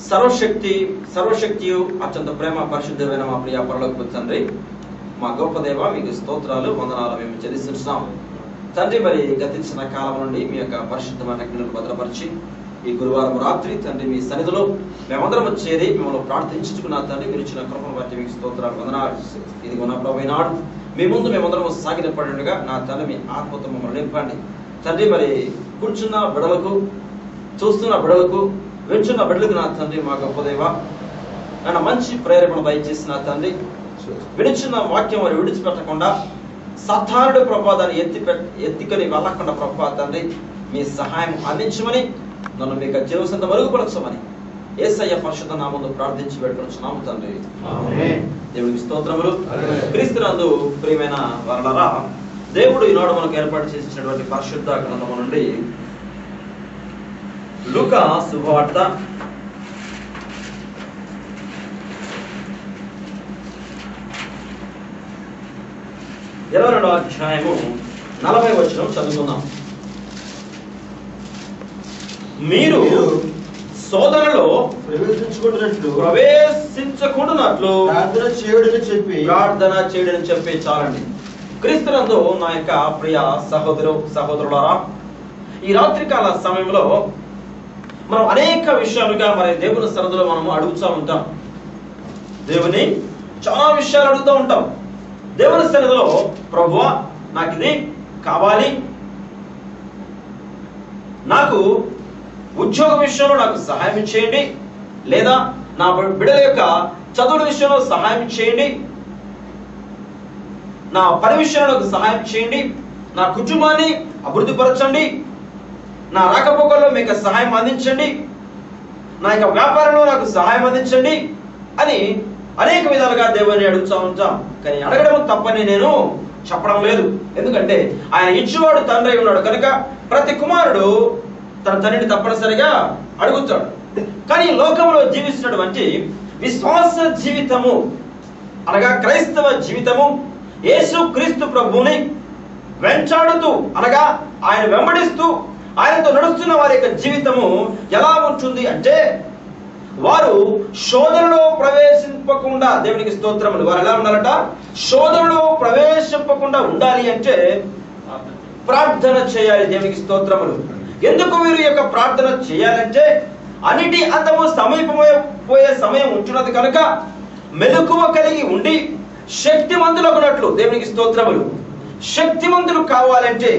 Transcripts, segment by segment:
సర్వశక్తియు అత్యంత ప్రేమ పరిశుద్ధమైన మా ప్రియ పరలోకపు తండ్రి, మా గొప్ప దేవ, మీకు స్తోత్రాలు వందనాలు మేము చెల్లిస్తున్నాం తండ్రి. మరి గతించిన కాలం నుండి మీ యొక్క పరిశుద్ధమైన అగ్నిని భద్రపరిచి ఈ గురువారం రాత్రి తండ్రి మీ సన్నిధిలో మేమందరం చేరి మిమ్మల్ని ప్రార్థించుకున్న తండ్రి, మీరు ఇచ్చిన కృపను బట్టి మీకు స్తోత్రాలు వందనాలు. ఇది ఉన్న ప్రభు నాడు మీ ముందు మేమందరం సాగిన పడినట్టుగా నా తండ్రి మీ ఆత్మతో మమ్మల్ని నింపండి తండ్రి. మరి కూర్చున్న బిడలకు, చూస్తున్న బిడలకు, వింటున్న బిడ్డలకు నా తండ్రి మా గొప్ప దేవ నన్ను మంచి ప్రేరేపణ దయచేసిన తండ్రి, వినిచున్న వాక్యం వారు విడిచిపెట్టకుండా సాధారణ ప్రపాదాన్ని ఎత్తికొని వెళ్ళకుండా ప్రభా తండ్రి మీ సహాయం అందించమని, నన్ను మీకు జీవసంత మరుగుపరచమని యేసయ్య పరిశుద్ధ నామములో ప్రార్థించి వేడుకొనుచున్నాము తండ్రి. దేవుడికి స్తోత్రములు. క్రీస్తునందు ప్రియమైన వారలారా, దేవుడు ఈనాడు మనకు ఏర్పాటు చేసినటువంటి పరిశుద్ధ గ్రంథము నుండి లూకా శుభవార్త 22వ అధ్యాయము 40వ వచనం చదువుకుందాం. మీరు శోధనలో ప్రవేశించకుండానట్లు ప్రార్థన చేయడని చెప్పి చాలండి. క్రీస్తునందు నా యొక్క ప్రియ సహోదరులారా, ఈ రాత్రికాల సమయంలో మనం అనేక విషయాలుగా మరి దేవుని సన్నిధిలో మనము అడుగుతూ ఉంటాం. దేవుని చాలా విషయాలు అడుగుతూ ఉంటాం. దేవుని సన్నిధిలో ప్రభువా నాకు ఇది కావాలి, నాకు ఉద్యోగ విషయంలో నాకు సహాయం చేయండి, లేదా నా బిడ్డల యొక్క చదువుల విషయంలో సహాయం చేయండి, నా పని విషయంలో నాకు సహాయం చేయండి, నా కుటుంబాన్ని అభివృద్ధి పరచండి, నా రాకపోకల్లో మీకు సహాయం అందించండి, నా యొక్క వ్యాపారంలో నాకు సహాయం అందించండి అని అనేక విధాలుగా దేవుని అడుగుతూ ఉంటాం. కానీ అడగడం తప్పని నేను చెప్పడం లేదు. ఎందుకంటే ఆయన ఇచ్చేవాడు తండ్రి ఉన్నాడు కనుక ప్రతి కుమారుడు తన తండ్రిని తప్పనిసరిగా అడుగుతాడు. కానీ లోకంలో జీవిస్తున్నటువంటి విశ్వాస జీవితము అనగా క్రైస్తవ జీవితము, యేసు క్రీస్తు ప్రభువుని వెంటాడుతూ అనగా ఆయన వెంబడిస్తూ ఆయనతో నడుస్తున్న వారి యొక్క జీవితము ఎలా ఉంటుంది అంటే, వారు శోధనలో ప్రవేశింపకుండా, దేవునికి స్తోత్రములు, వారు ఎలా ఉండాలంట? శోధనలో ప్రవేశింపకుండా ఉండాలి అంటే ప్రార్థన చేయాలి. దేవునికి స్తోత్రములు. ఎందుకు వీరు యొక్క ప్రార్థన చేయాలంటే, అన్నిటి అంతము సమీపమైపోయే సమయం ఉంటున్నది కనుక మెలకువ కలిగి ఉండి శక్తిమంతులకున్నట్లు. దేవునికి స్తోత్రములు. శక్తిమంతులు కావాలంటే,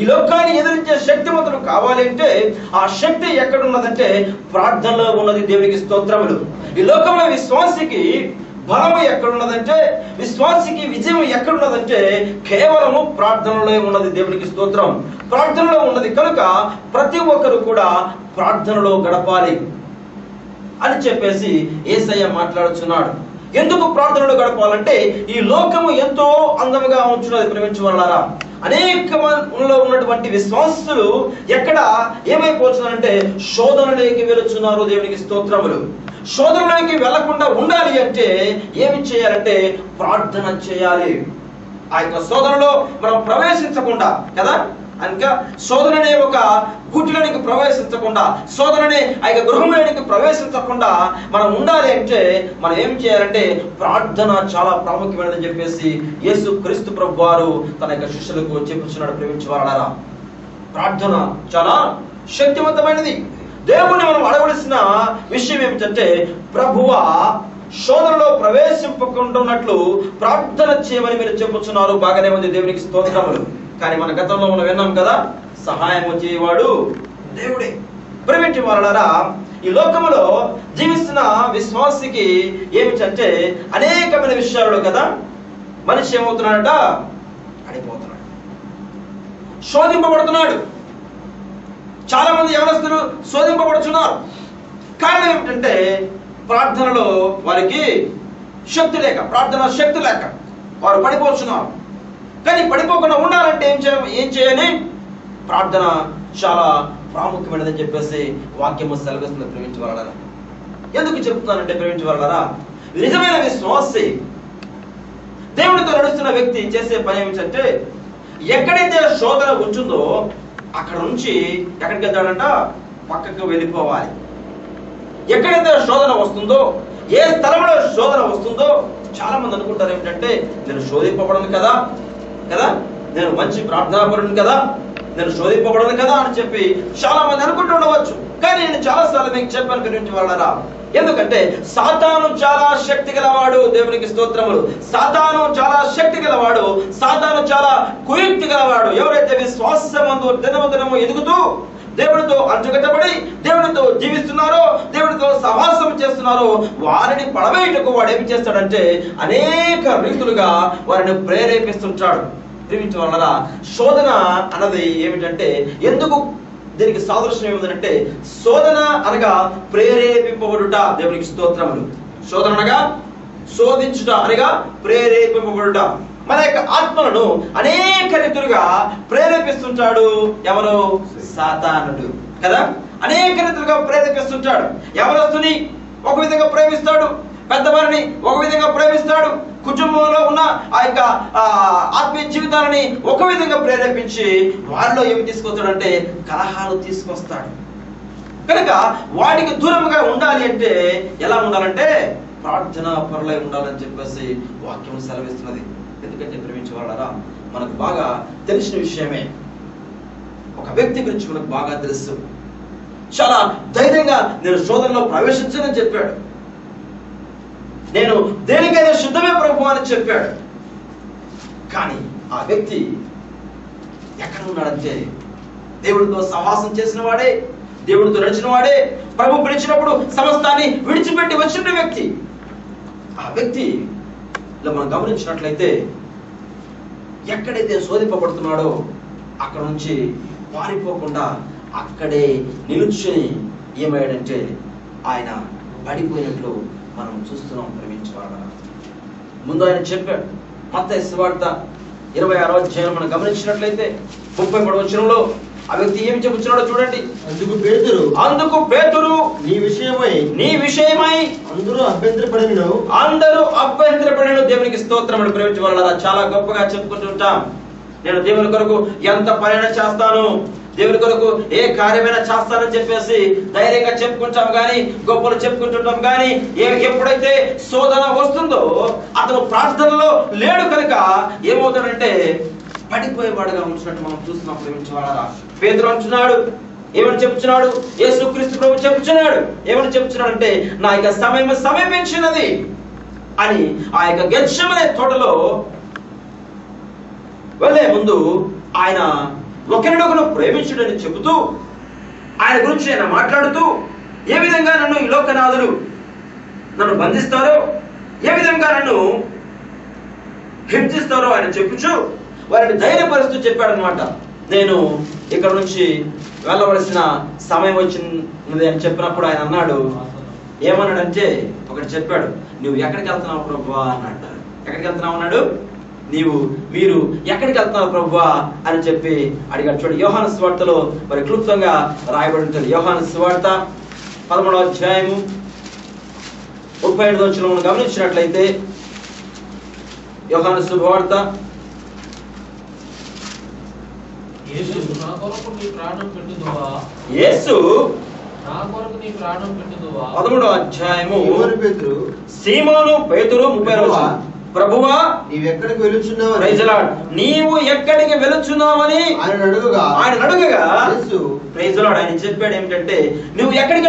ఈ లోకాన్ని ఎదిరించే శక్తిమంతులు కావాలంటే ఆ శక్తి ఎక్కడున్నదంటే ప్రార్థనలో ఉన్నది. దేవునికి స్తోత్రములు. ఈ లోకంలో విశ్వాసికి బలము ఎక్కడున్నదంటే, విశ్వాసికి విజయం ఎక్కడున్నదంటే కేవలము ప్రార్థనలో ఉన్నది. దేవునికి స్తోత్రం. ప్రార్థనలో ఉన్నది కనుక ప్రతి ఒక్కరు కూడా ప్రార్థనలో గడపాలి అని చెప్పేసి యేసయ్య మాట్లాడుచున్నాడు. ఎందుకు ప్రార్థనలో గడపాలంటే, ఈ లోకము ఎంతో అందముగా ఉంచున్నది. ప్రేమించువారులారా, అనేకంలో ఉన్నటువంటి విశ్వాసులు ఎక్కడ ఏమైపోతున్నారంటే శోధనలోకి వెళుతున్నారు. దేవునికి స్తోత్రములు. శోధనలోకి వెళ్లకుండా ఉండాలి అంటే ఏమి చేయాలంటే ప్రార్థన చేయాలి. ఆ యొక్క శోధనలో మనం ప్రవేశించకుండా కదా, ఇంకా శోధననే ఒక గుట్లోనికి ప్రవేశించకుండా, శోధననే ఆ యొక్క గృహంలోనికి ప్రవేశించకుండా మనం ఉండాలి అంటే మనం ఏం చేయాలంటే ప్రార్థన చాలా ప్రాముఖ్యమైనదని చెప్పేసి యేసు క్రీస్తు ప్రభు వారు తన యొక్క శిష్యులకు చెప్పుచున్నాడు. ప్రేమించేవారా, ప్రార్థన చాలా శక్తివంతమైనది. దేవుని మనం అడగవలసిన విషయం ఏమిటంటే, ప్రభువా శోధనలో ప్రవేశింపకుంటున్నట్లు ప్రార్థన చేయమని మీరు చెప్పుచున్నారు. బాగానే ఉంది. దేవునికి స్తోత్రములు. కానీ మన గతంలో మనం విన్నాం కదా, సహాయం చేయవాడు దేవుడే. ప్రేమించే వారలారా, ఈ లోకములో జీవిస్తున్న విశ్వాసికి ఏమిటంటే అనేకమైన విషయాలు కదా, మనిషి ఏమవుతున్నాడట? అడిపోతున్నాడు, శోధింపబడుతున్నాడు. చాలా మంది యవనస్తులు శోధింపబడుతున్నారు. కారణం ఏమిటంటే ప్రార్థనలో వారికి శక్తి లేక, ప్రార్థన శక్తి లేక వారు పడిపోతున్నారు. కానీ పడిపోకుండా ఉండాలంటే ఏం చేయాలి? ప్రార్థన చాలా ప్రాముఖ్యమైనదని చెప్పేసి వాక్యము సెలవిస్తుంది. ప్రేమించగలరా, ఎందుకు చెప్తున్నానంటే ప్రేమించగలరా, నిజమైన విశ్వాసి దేవుడితో నడుస్తున్న వ్యక్తి చేసే పని ఏమిటంటే, ఎక్కడైతే శోధన ఉంటుందో అక్కడ నుంచి ఎక్కడికి వెళ్తాడంట? పక్కకు వెళ్ళిపోవాలి. ఎక్కడైతే శోధన వస్తుందో, ఏ స్థలంలో శోధన వస్తుందో, చాలా మంది అనుకుంటారు ఏమిటంటే నేను శోధింపబడను కదా కదా నేను మంచి ప్రార్థనాపరుని కదా, నేను శోధింపబడను కదా అని చెప్పి చాలా మంది అనుకుంటూ ఉండవచ్చు. కానీ నేను చాలా సార్లు మీకు చెప్పాను గురించి వాళ్ళరా, ఎందుకంటే సాతాను చాలా శక్తి గలవాడు. దేవునికి స్తోత్రములు. సాతాను చాలా శక్తి గలవాడు, సాతాను చాలా కుయుక్తి గలవాడు. ఎవరైతే విశ్వాసమందు దినము ఎదుగుతూ దేవుడితో అంచుకట్టబడి దేవుడితో జీవిస్తున్నారో, దేవుడితో సహవాసం చేస్తున్నారో, వారిని పడవేయటకు వాడు ఏమి చేస్తాడంటే అనేక రీతులుగా వారిని ప్రేరేపిస్తుంటాడు. ప్రేమించే వాళ్ళరా, శోధన అన్నది ఏమిటంటే, ఎందుకు దీనికి సాదృశ్యం ఏమిటంటే, శోధన అనగా ప్రేరేపింపబడుట. దేవునికి స్తోత్రములు. శోధన అనగా శోధించుట అనగా ప్రేరేపింపబడుట. మన యొక్క ఆత్మలను అనేక రీతులుగా ప్రేరేపిస్తుంటాడు ఎవరు? సాతానుడు కదా. అనేక రీతులుగా ప్రేరేపిస్తుంటాడు. ఎవరస్తుని ఒక విధంగా ప్రేమిస్తాడు, పెద్దవారిని ఒక విధంగా ప్రేమిస్తాడు, కుటుంబంలో ఉన్న ఆ యొక్క ఆత్మీయ జీవితాలని ఒక విధంగా ప్రేరేపించి వారిలో ఏమి తీసుకొస్తాడంటే కలహాలు తీసుకొస్తాడు. కనుక వాటికి దూరంగా ఉండాలి అంటే ఎలా ఉండాలంటే ప్రార్థనా పరులై ఉండాలని చెప్పేసి వాక్యం సెలవిస్తున్నది. ఎందుకంటే ప్రేమించే వాళ్ళరా, మనకు బాగా తెలిసిన విషయమే. ఒక వ్యక్తి గురించి మనకు బాగా తెలుసు. చాలా ధైర్యంగా నేను శోధనలో ప్రవేశించనని చెప్పాడు. నేను దేనికైనా శుద్ధమే ప్రభు అని చెప్పాడు. కానీ ఆ వ్యక్తి ఎక్కడ ఉన్నాడంటే దేవుడితో సహవాసం చేసిన వాడే, దేవుడితో నడిచిన వాడే, ప్రభు పిలిచినప్పుడు సమస్తాన్ని విడిచిపెట్టి వచ్చిన వ్యక్తి. ఆ వ్యక్తి మనం గమనించినట్లయితే ఎక్కడైతే శోధింపబడుతున్నాడో అక్కడ నుంచి పారిపోకుండా అక్కడే నిలుచుని ఏమయ్యాడంటే ఆయన పడిపోయినట్లు మనం చూస్తున్నాం. ప్రేమించేవాళ్ళ ముందు ఆయన చెప్పాడు. మత్తయి సువార్త 26వ అధ్యాయం మనం గమనించినట్లయితే 33వ వచనంలో ఆ వ్యక్తి ఏమి చెబుతున్నాడో చూడండి. అందుకు పేతురు నీ విషయమై అందరూ అభ్యంతరపడిన. దేవునికి స్తోత్రములు. ప్రేమించే వాళ్ళ చాలా గొప్పగా చెప్పుకుంటుంటాం. నేను దేవుని కొరకు ఎంత పనైనా చేస్తాను, దేవుని కొరకు ఏ కార్యమైనా చేస్తానని చెప్పేసి ధైర్యంగా చెప్పుకుంటాం కానీ, గొప్పలు చెప్పుకుంటుంటాం కానీ, ఎప్పుడైతే శోధన వస్తుందో అతను ప్రార్థనలో లేడు కనుక ఏమవుతాడంటే పడిపోయేవాడుగా ఉంచినట్టు మనం చూస్తున్నాం. ప్రేమించేవాళ్ళరా, పేతురు అంటున్నాడు, ఏమని చెప్తున్నాడు? యేసుక్రీస్తు ప్రభు చెప్తున్నాడు. ఏమని చెప్తున్నాడు అంటే నా యొక్క సమయం సమీపించినది అని. ఆ యొక్క గెత్సెమనే తోటలో వెళ్ళే ముందు ఆయన ఒకరినొకరు ప్రేమించుడని చెబుతూ ఆయన గురించి ఆయన మాట్లాడుతూ ఏ విధంగా నన్ను ఈ లోకనాథులు నన్ను బంధిస్తారో, ఏ విధంగా నన్ను హింసిస్తారో ఆయన చెప్పుచు వారిని ధైర్యపరుస్తూ చెప్పాడనమాట. నేను ఇక్కడ నుంచి వెళ్ళవలసిన సమయం వచ్చింది అని చెప్పినప్పుడు ఆయన అన్నాడు, ఏమన్నాడంటే ఒకటి చెప్పాడు, నువ్వు ఎక్కడికి వెళ్తున్నావు ప్రభువా అన్నాడు. ఎక్కడికి వెళ్తున్నావు అన్నాడు. మీరు ఎక్కడికి వెళ్తున్నారు ప్రభువా అని చెప్పి అడిగాడు. చూడండి, యోహాను సువార్తలో మరి క్లుప్తంగా రాయబడి ఉంటుంది. యోహాను సువార్త 13వ అధ్యాయము 35వ వచనం గమనించినట్లయితే, యోహాను సువార్త యేసు 13వ అధ్యాయము సీమోను పేతురు 30వ వచనం, ప్రభువా నీవెక్కడికి వెళుచున్నావు? Praise the lord. నీవు ఎక్కడికి వెళుచున్నావని ఆయన అడుగగా యేసు ప్రైజ్ ది లార్డ్ ఆయన చెప్పాడు ఏమిటంటే, నువ్వు ఎక్కడికి